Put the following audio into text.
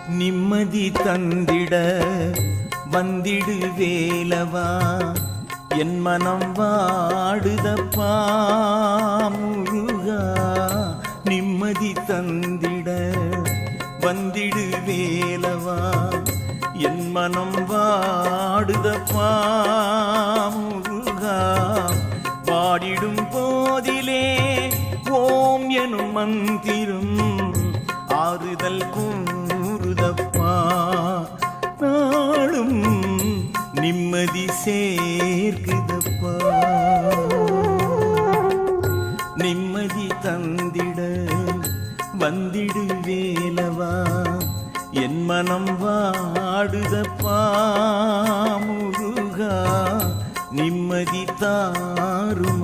நிம்மதி தந்திட வந்திடு வேலவா, என் மனம் வாடுதப்பா முருகா. நிம்மதி தந்திட வந்திடு வேலவா, என் மனம் வாடுதப்பா முருகா. பாடிடும் போதிலே ஓம் எனும் மந்திரம் ஆறுதல் கூறுதப்பா. நாளும் நிம்மதி சேர்க்குதப்பா. நிம்மதி தந்திட வந்திடு வேலவா, என் மனம் வாடுதப்பா முருகா. நிம்மதி தாரும்